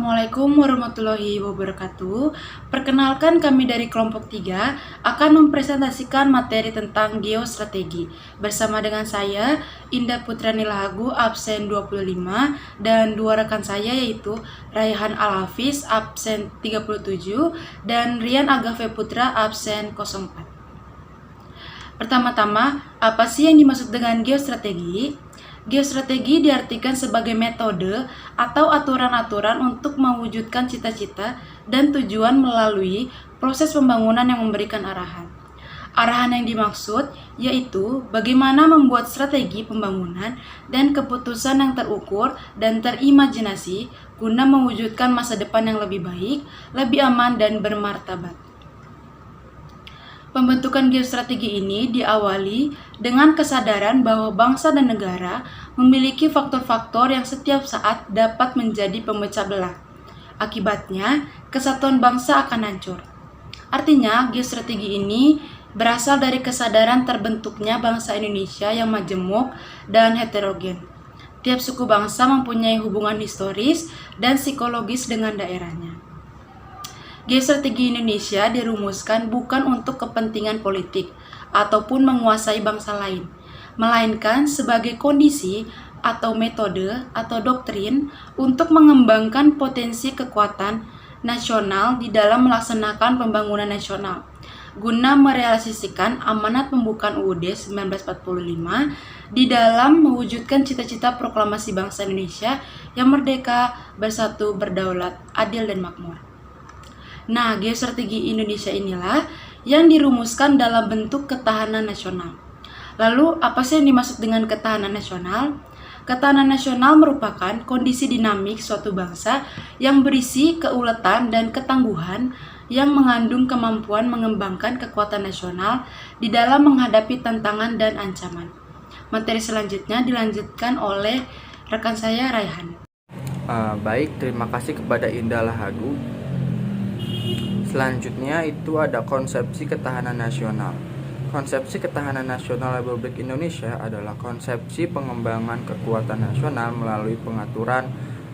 Assalamualaikum warahmatullahi wabarakatuh. Perkenalkan, kami dari kelompok 3 akan mempresentasikan materi tentang geostrategi. Bersama dengan saya, Indah Putrani Lahagu, absen 25, dan dua rekan saya yaitu Raihan Al-Hafiz, absen 37, dan Rian Agafe Putra, absen 04. Pertama-tama, apa sih yang dimaksud dengan geostrategi? Geostrategi diartikan sebagai metode atau aturan-aturan untuk mewujudkan cita-cita dan tujuan melalui proses pembangunan yang memberikan arahan. Arahan yang dimaksud yaitu bagaimana membuat strategi pembangunan dan keputusan yang terukur dan terimajinasi guna mewujudkan masa depan yang lebih baik, lebih aman, dan bermartabat. Pembentukan geostrategi ini diawali dengan kesadaran bahwa bangsa dan negara memiliki faktor-faktor yang setiap saat dapat menjadi pemecah belah. Akibatnya, kesatuan bangsa akan hancur. Artinya, geostrategi ini berasal dari kesadaran terbentuknya bangsa Indonesia yang majemuk dan heterogen. Tiap suku bangsa mempunyai hubungan historis dan psikologis dengan daerahnya. Geostrategi Indonesia dirumuskan bukan untuk kepentingan politik ataupun menguasai bangsa lain, melainkan sebagai kondisi atau metode atau doktrin untuk mengembangkan potensi kekuatan nasional di dalam melaksanakan pembangunan nasional, guna merealisasikan amanat pembukaan UUD 1945 di dalam mewujudkan cita-cita proklamasi bangsa Indonesia yang merdeka, bersatu, berdaulat, adil, dan makmur. Nah, geostrategi Indonesia inilah yang dirumuskan dalam bentuk ketahanan nasional. Lalu, apa sih yang dimaksud dengan ketahanan nasional? Ketahanan nasional merupakan kondisi dinamik suatu bangsa yang berisi keuletan dan ketangguhan yang mengandung kemampuan mengembangkan kekuatan nasional di dalam menghadapi tantangan dan ancaman. Materi selanjutnya dilanjutkan oleh rekan saya, Raihan. Baik, terima kasih kepada Indah Lahagu. Selanjutnya itu ada konsepsi ketahanan nasional. Konsepsi ketahanan nasional Republik Indonesia adalah konsepsi pengembangan kekuatan nasional melalui pengaturan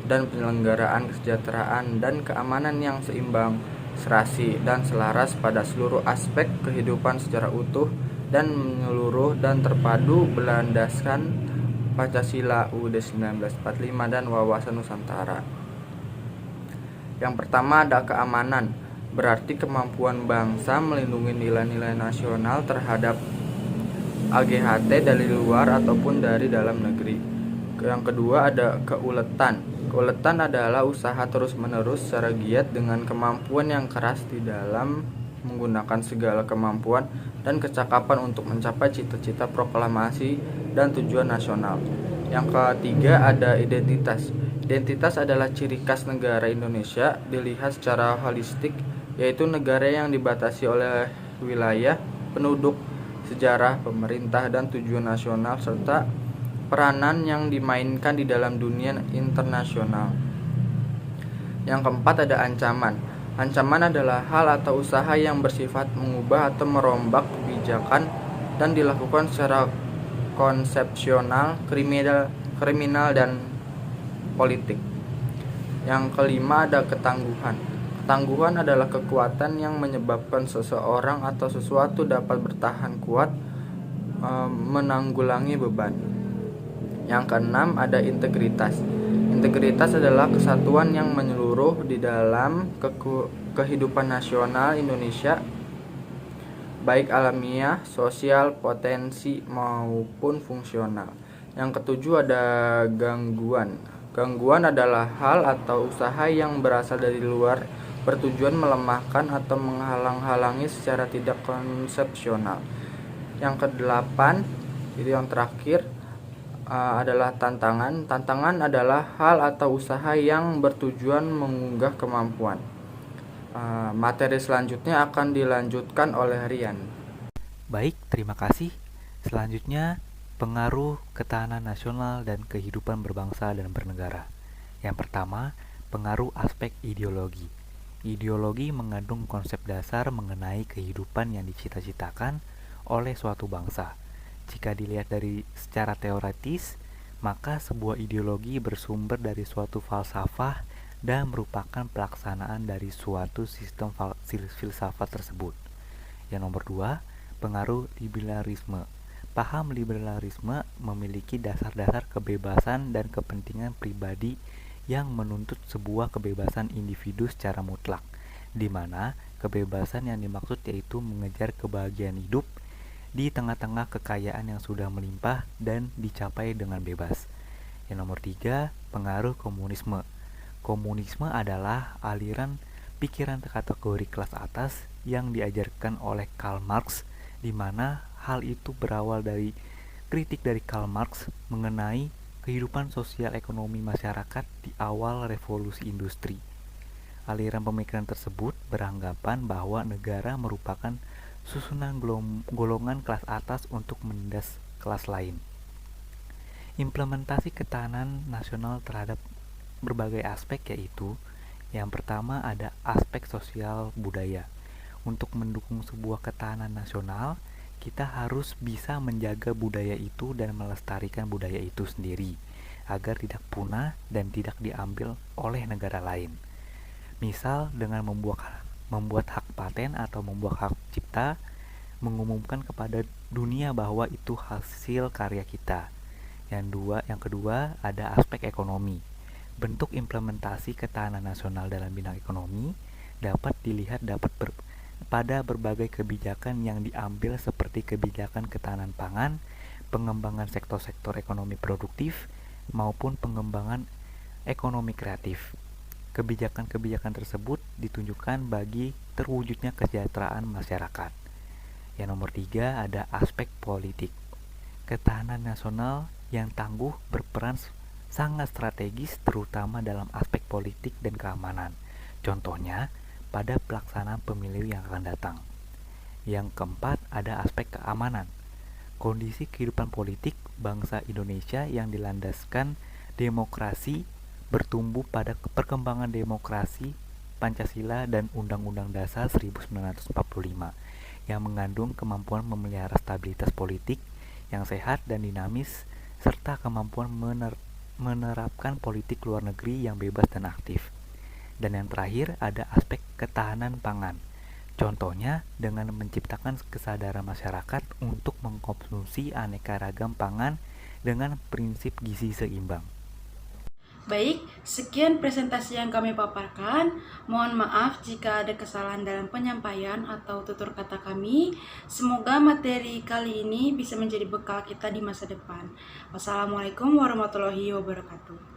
dan penyelenggaraan kesejahteraan dan keamanan yang seimbang, serasi, dan selaras pada seluruh aspek kehidupan secara utuh dan menyeluruh dan terpadu berlandaskan Pancasila, UUD 1945, dan wawasan Nusantara. Yang pertama ada keamanan. Berarti kemampuan bangsa melindungi nilai-nilai nasional terhadap AGHT dari luar ataupun dari dalam negeri. Yang kedua ada keuletan. Keuletan adalah usaha terus-menerus secara giat dengan kemampuan yang keras di dalam menggunakan segala kemampuan dan kecakapan untuk mencapai cita-cita proklamasi dan tujuan nasional. Yang ketiga ada identitas. Identitas adalah ciri khas negara Indonesia dilihat secara holistik, yaitu negara yang dibatasi oleh wilayah, penduduk, sejarah, pemerintah, dan tujuan nasional, serta peranan yang dimainkan di dalam dunia internasional. Yang keempat ada ancaman. Ancaman adalah hal atau usaha yang bersifat mengubah atau merombak kebijakan dan dilakukan secara konsepsional, kriminal, dan politik. Yang kelima ada ketangguhan. Ketangguhan adalah kekuatan yang menyebabkan seseorang atau sesuatu dapat bertahan kuat menanggulangi beban. Yang keenam ada integritas. Integritas adalah kesatuan yang menyeluruh di dalam kehidupan nasional Indonesia, baik alamiah, sosial, potensi, maupun fungsional. Yang ketujuh ada gangguan. Gangguan adalah hal atau usaha yang berasal dari luar, bertujuan melemahkan atau menghalang-halangi secara tidak konsepsional. Yang kedelapan, itu yang terakhir, adalah tantangan. Tantangan adalah hal atau usaha yang bertujuan mengunggah kemampuan. Materi selanjutnya akan dilanjutkan oleh Rian. Baik, terima kasih. Selanjutnya, pengaruh ketahanan nasional dan kehidupan berbangsa dan bernegara. Yang pertama, pengaruh aspek ideologi. Ideologi mengandung konsep dasar mengenai kehidupan yang dicita-citakan oleh suatu bangsa. Jika dilihat dari secara teoritis, maka sebuah ideologi bersumber dari suatu falsafah dan merupakan pelaksanaan dari suatu sistem filsafat tersebut. Yang nomor 2, pengaruh liberalisme. Paham liberalisme memiliki dasar-dasar kebebasan dan kepentingan pribadi yang menuntut sebuah kebebasan individu secara mutlak, di mana kebebasan yang dimaksud yaitu mengejar kebahagiaan hidup di tengah-tengah kekayaan yang sudah melimpah dan dicapai dengan bebas. Yang nomor 3, pengaruh komunisme. Komunisme adalah aliran pikiran kategori kelas atas yang diajarkan oleh Karl Marx, di mana hal itu berawal dari kritik dari Karl Marx mengenai kehidupan sosial ekonomi masyarakat di awal revolusi industri. Aliran pemikiran tersebut beranggapan bahwa negara merupakan susunan golongan kelas atas untuk menindas kelas lain. Implementasi ketahanan nasional terhadap berbagai aspek yaitu yang pertama ada aspek sosial budaya. Untuk mendukung sebuah ketahanan nasional, kita harus bisa menjaga budaya itu dan melestarikan budaya itu sendiri agar tidak punah dan tidak diambil oleh negara lain. Misal dengan membuat hak paten atau membuat hak cipta, mengumumkan kepada dunia bahwa itu hasil karya kita. Yang kedua ada aspek ekonomi. Bentuk implementasi ketahanan nasional dalam bidang ekonomi dapat dilihat pada berbagai kebijakan yang diambil seperti kebijakan ketahanan pangan, pengembangan sektor-sektor ekonomi produktif, maupun pengembangan ekonomi kreatif. Kebijakan-kebijakan tersebut ditunjukkan bagi terwujudnya kesejahteraan masyarakat. Yang nomor 3 ada aspek politik. Ketahanan nasional yang tangguh berperan sangat strategis terutama dalam aspek politik dan keamanan. Contohnya, pada pelaksanaan pemilu yang akan datang. Yang keempat ada aspek keamanan. Kondisi kehidupan politik bangsa Indonesia yang dilandaskan demokrasi bertumbuh pada perkembangan demokrasi Pancasila dan Undang-Undang Dasar 1945 yang mengandung kemampuan memelihara stabilitas politik yang sehat dan dinamis serta kemampuan menerapkan politik luar negeri yang bebas dan aktif. Dan yang terakhir ada aspek ketahanan pangan. Contohnya dengan menciptakan kesadaran masyarakat untuk mengkonsumsi aneka ragam pangan dengan prinsip gizi seimbang. Baik, sekian presentasi yang kami paparkan. Mohon maaf jika ada kesalahan dalam penyampaian atau tutur kata kami. Semoga materi kali ini bisa menjadi bekal kita di masa depan. Wassalamualaikum warahmatullahi wabarakatuh.